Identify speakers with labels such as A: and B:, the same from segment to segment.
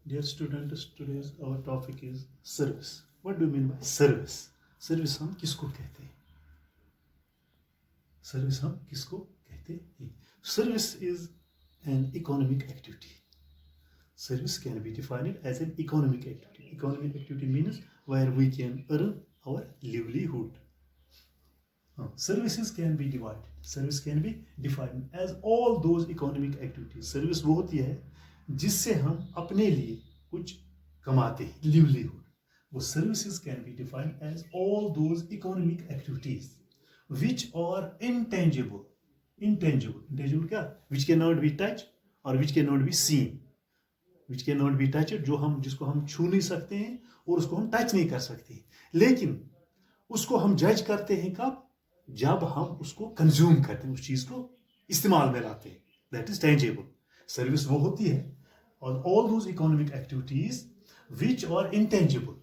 A: Dear students, today's our topic is service. What do you mean by service? Service हम किसको कहते हैं? Service हम किसको कहते हैं? Service is an economic activity. Service can be defined as an economic activity. Economic activity means where we can earn our livelihood. Services can be divided. Service can be defined as all those economic activities. Service वो होती है जिससे हम अपने लिए कुछ कमाते हैं, livelihood. वो services can be defined as all those economic activities which are intangible. Intangible क्या? Which cannot be touched or which cannot be seen. Which cannot be touched, जिसको हम छू नहीं सकते हैं और उसको हम टच नहीं कर सकते, लेकिन उसको हम जज करते हैं कब? जब हम उसको कंज्यूम करते हैं, उस चीज को इस्तेमाल में लाते हैं. That is tangible. सर्विस वो होती है और all those economic activities which are intangible,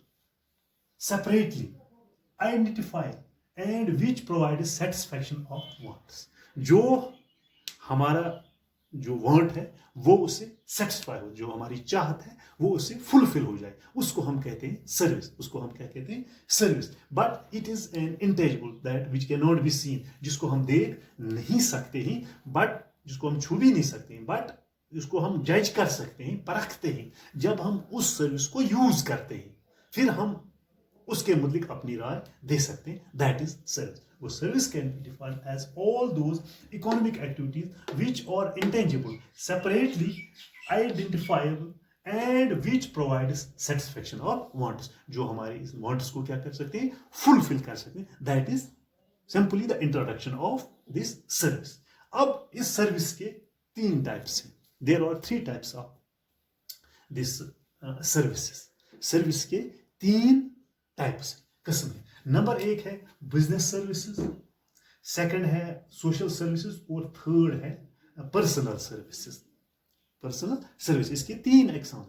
A: separately identified and which provide satisfaction of wants. जो हमारा जो वांट है वो उससे सेटिस्फाई हो, जो हमारी चाहत है वो उससे फुलफिल हो जाए, उसको हम कहते हैं सर्विस. उसको हम क्या कहते हैं? Service. But it is an intangible that which can not be seen, जिसको हम देख नहीं सकते हैं, बट जिसको हम छू भी नहीं सकते हैं, बट उसको हम जज कर सकते हैं, परखते हैं. जब हम उस सर्विस को यूज करते हैं, फिर हम उसके मुताबिक अपनी राय दे सकते हैं. That is service. वो service can be defined as all those economic activities which are intangible, separately identifiable and which provides satisfaction of wants, जो हमारे इस वांट्स को क्या कर सकते हैं? फुलफिल कर सकते हैं. That is simply the introduction of this service. अब इस सर्विस के तीन टाइप्स हैं. There are 3 types of this services. Service के 3 टाइप्स किस्म है. नंबर 1 है बिजनेस सर्विसेज, सेकंड है सोशल सर्विसेज और थर्ड है पर्सनल सर्विसेज. पर्सनल सर्विस, इसके 3 एग्जाम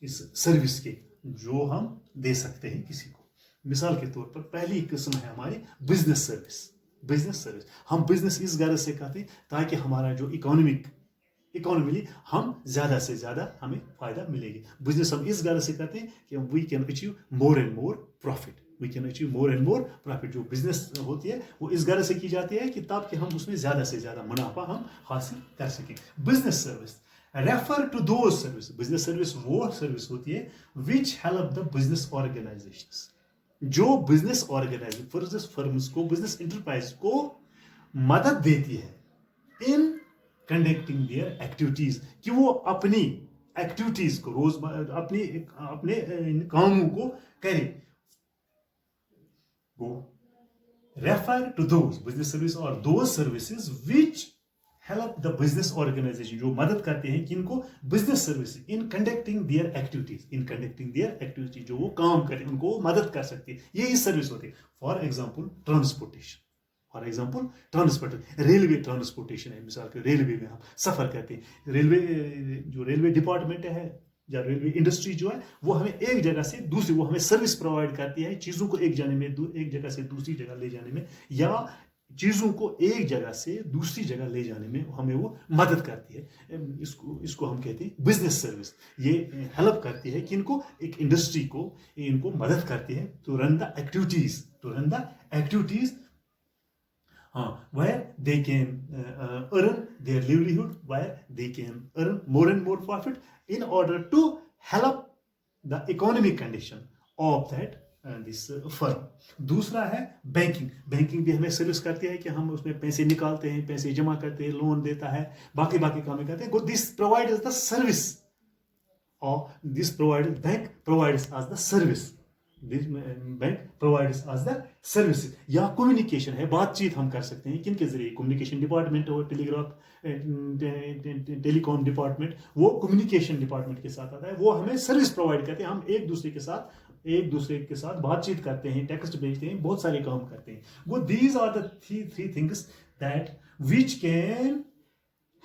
A: इस सर्विस के जो हम दे सकते हैं किसी को. मिसाल के तौर पर पहली किस्म है हमारी बिजनेस सर्विस. बिजनेस सर्विस हम बिजनेस इस गर्ज से करते हैं ताकि हमारा जो इकोनॉमिली हम ज्यादा से ज्यादा हमें फायदा मिलेगी. बिजनेस हम इस गर्ज से करते हैं कि we can achieve more and more profit. We can achieve more and more profit. जो बिजनेस होती है वो इस गर्ज से की जाती है कि ताकि हम उसमें ज्यादा से ज्यादा मुनाफा हम हासिल कर सकें. Business service refer to those service. Business service वो सर्विस होती है which help the business organisations, जो बिजनेस ऑर्गेनाइजेशन फर्म्स को, बिजनेस इंटरप्राइज को मदद देती है इन कंडक्टिंग देयर एक्टिविटीज, कि वो अपनी एक्टिविटीज को रोजमर्रा अपने कामों को करे. वो refer to those business service और those services which help the business organisation, जो मदद करते हैं किनको? Business service in conducting their activities. जो वो काम करें उनको मदद कर सकती है. यही सर्विस होती है. For example transportation. Railway transportation है. मिसाल के रेलवे में हम सफर करते हैं. रेलवे डिपार्टमेंट है या रेलवे इंडस्ट्री जो है वो हमें एक जगह से दूसरी, वो हमें सर्विस प्रोवाइड करती है चीज़ों को एक जगह से दूसरी जगह ले जाने में, या चीज़ों को एक जगह से दूसरी जगह ले जाने में हमें वो मदद करती है. इसको हम कहते हैं बिजनेस सर्विस. ये हेल्प करती है कि इनको, एक इंडस्ट्री को इनको मदद करती है to run the activities where they can earn their livelihood, where they can earn more and more profit in order to help the economic condition of that this firm. दूसरा है बैंकिंग. बैंकिंग भी हमें service करती है कि हम उसमें पैसे निकालते हैं, पैसे जमा करते हैं, लोन देता है, बाकी काम करते हैं. दिस प्रोवाइड्स द सर्विस, और this provide bank provides as the service. Bank provides as the service. या कम्युनिकेशन है, बातचीत हम कर सकते हैं किन के जरिए? कम्युनिकेशन डिपार्टमेंट और टेलीकॉम डिपार्टमेंट, वो कम्युनिकेशन डिपार्टमेंट के साथ आता है. वो हमें सर्विस प्रोवाइड करते हैं. हम एक दूसरे के साथ बातचीत करते हैं, टेक्स्ट भेजते हैं, बहुत सारे काम करते हैं. These are the three things that which can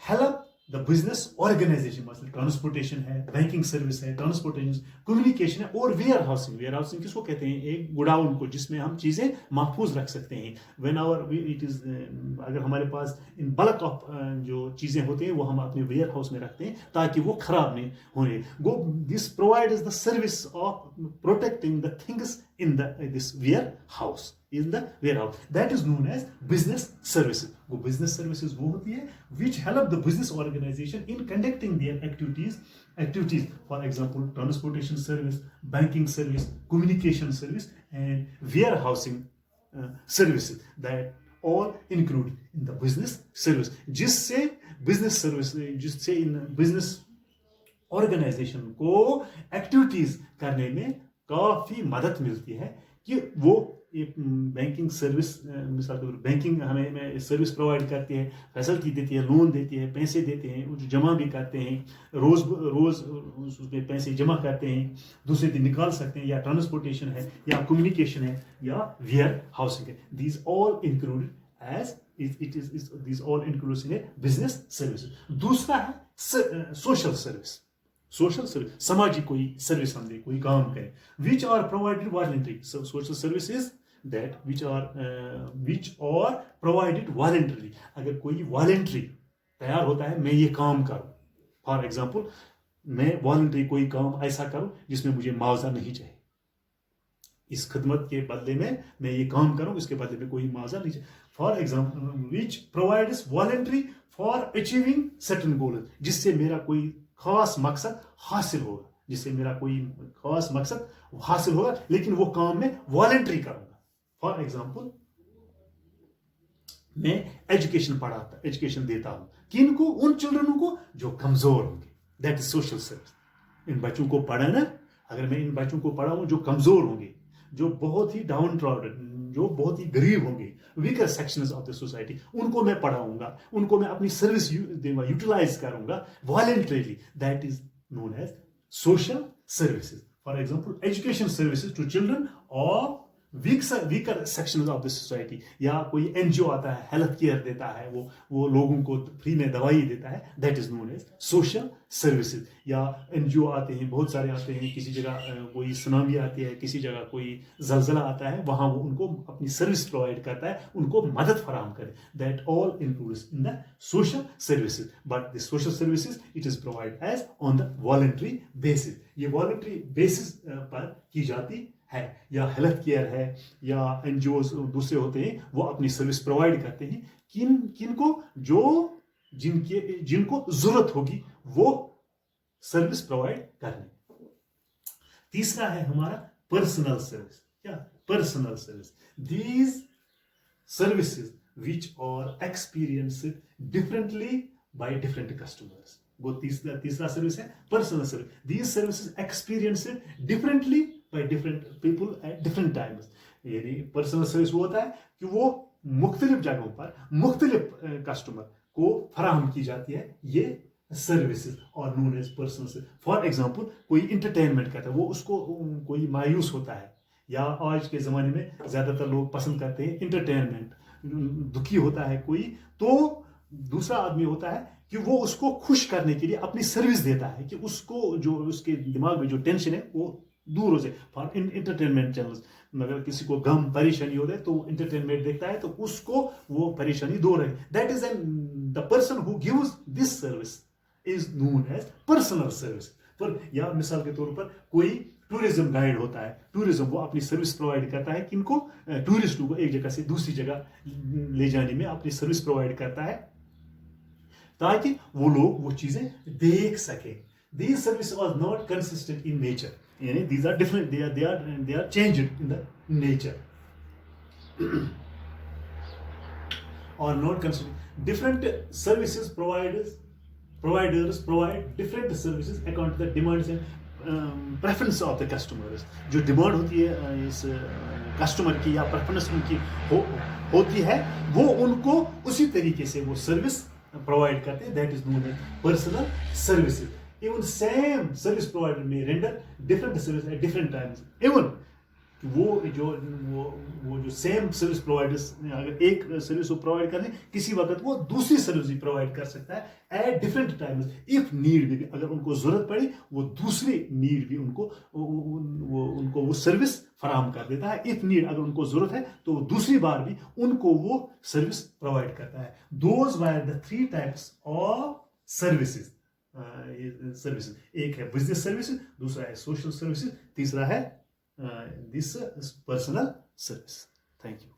A: help the business organisation, मतलब ट्रांसपोर्टेशन है, बैंकिंग सर्विस है, ट्रांसपोर्टेशन, कम्युनिकेशन है, और वेयर हाउसिंग. वेयर हाउसिंग किसको कहते हैं? एक गुडाउन को, जिसमें हम चीज़ें महफूज रख सकते हैं. वेन आवर इट इज़, अगर हमारे पास इन बल्क ऑफ जो चीज़ें होती हैं वो हम अपने वेयर हाउस में रखते हैं ताकि वो खराब नहीं होने. Go this provides the service of protecting the things in this warehouse, in the warehouse. That is known as business services. वो business services वो होती है which help the business organization in conducting their activities. For example, transportation service, banking service, communication service, and warehousing services, that all included in the business service. जिससे business service, जिससे in business organization को activities करने में काफ़ी मदद मिलती है कि वो बैंकिंग सर्विस, मिसाल के तौर पर बैंकिंग हमें सर्विस प्रोवाइड करती है, फैसिलिटी देती है, लोन देती है, पैसे देते हैं, वो जमा भी करते हैं, रोज़ उसमें पैसे जमा करते हैं, दूसरे दिन निकाल सकते हैं, या ट्रांसपोर्टेशन है, या कम्युनिकेशन है, या वेयर हाउसिंग है. These all included as these all includes in business service. दूसरा है सोशल सर्विस. सोशल सर्विस, सामाजिक कोई सर्विस हम दे, कोई काम करें, which are provided voluntary. Social services that which are provided voluntary. अगर कोई वॉलंटरी तैयार होता है, मैं ये काम करूं, फॉर एग्जांपल मैं वॉलंटरी कोई काम ऐसा करूं जिसमें मुझे मुआवजा नहीं चाहिए, इस खिदमत के बदले में मैं ये काम करूं, इसके बदले में कोई मुआवजा नहीं चाहिए. For example which provides voluntary for achieving certain goal, जिससे मेरा कोई खास मकसद हासिल होगा, जिससे मेरा कोई खास मकसद हासिल होगा, लेकिन वो काम मैं वॉलंटरी करूंगा. फॉर एग्जांपल मैं एजुकेशन देता हूं, किनको? उन चिल्ड्रनों को जो कमजोर होंगे. That is social service. इन बच्चों को पढ़ाना, अगर मैं इन बच्चों को पढ़ाऊं जो कमजोर होंगे, जो बहुत ही डाउन ट्रॉडन, जो बहुत ही गरीब होंगे, weaker sections of the society, उनको मैं पढ़ाऊंगा, उनको मैं अपनी सर्विस यूटिलाइज करूंगा voluntarily. That is known as social services. For example education services to children और weaker sections of the society. या कोई एनजीओ आता है, हेल्थ केयर देता है, वो लोगों को फ्री में दवाई देता है, that is known as social services. या एनजीओ आते हैं, बहुत सारे आते हैं, किसी जगह कोई सुनामी आती है, किसी जगह कोई जलजला आता है, वहां वो उनको अपनी सर्विस प्रोवाइड करता है, उनको मदद फराहम करे. That all includes in the social services. But the social services it is provide as on the voluntary basis. ये वॉलंटरी बेसिस पर की जाती है. या हेल्थ केयर है, या एनजीओ दूसरे होते हैं, वो अपनी सर्विस प्रोवाइड करते हैं किनको? जिनको जरूरत होगी वो सर्विस प्रोवाइड करने. तीसरा है हमारा पर्सनल सर्विस. क्या? Personal service. These services which are experienced differently by different customers. वो तीसरा सर्विस है personal service. These services experienced differently by different people at different times. यानी पर्सनल सर्विस वो होता है कि वो मुख्तलिफ जगहों पर मुख्तलिफ कस्टमर को फराहम की जाती है ये सर्विसेज, और known as personal service. For example कोई इंटरटेनमेंट करता है, वो उसको कोई मायूस होता है, या आज के ज़माने में ज़्यादातर लोग पसंद करते हैं इंटरटेनमेंट, दुखी होता है कोई, तो दूसरा आदमी होता है कि वो उसको खुश करने के लिए अपनी सर्विस देता है, कि उसको जो उसके दिमाग में जो टेंशन है वो दूर हो जाए. फॉर इंटरटेनमेंट चैनल्स, अगर किसी को गम परेशानी हो रहा है तो इंटरटेनमेंट देखता है तो उसको वो परेशानी दूर है. That is the person who gives this service is known as personal service. पर या मिसाल के तौर पर कोई टूरिज्म गाइड होता है, टूरिज्म वो अपनी सर्विस प्रोवाइड करता है किनको? टूरिस्टों को एक जगह से दूसरी जगह ले जाने में अपनी सर्विस प्रोवाइड करता है ताकि वो लोग वो चीजें देख सके. These services are not consistent in nature. These are different. They are changed in the nature. Or not consistent. Different services providers provide different services according to the demands and preference of the customers. जो demand होती है इस customer की या preference उनकी होती है, वो उनको उसी तरीके से वो सर्विस प्रोवाइड करते हैं. That is known as personal services. Even same service provider may render different service at different times. Even کہ وہ جو سیم سروس پرووائڈرس اگر ایک سروس وہ پرووائڈ کر دیں کسی وقت وہ دوسری سروس بھی پرووائڈ کر سکتا ہے at different times of need بھی اگر ان کو ضرورت پڑی وہ دوسری نیڈ بھی ان کو وہ سروس فراہم کر دیتا ہے. اف نیڈ اگر ان کو ضرورت ہے تو دوسری بار بھی ان کو وہ سروس پرووائڈ کرتا ہے. Those were the 3 types of services. ایک ہے بزنس سروسز, دوسرا ہے سوشل سروسز, تیسرا ہے this personal service. Thank you.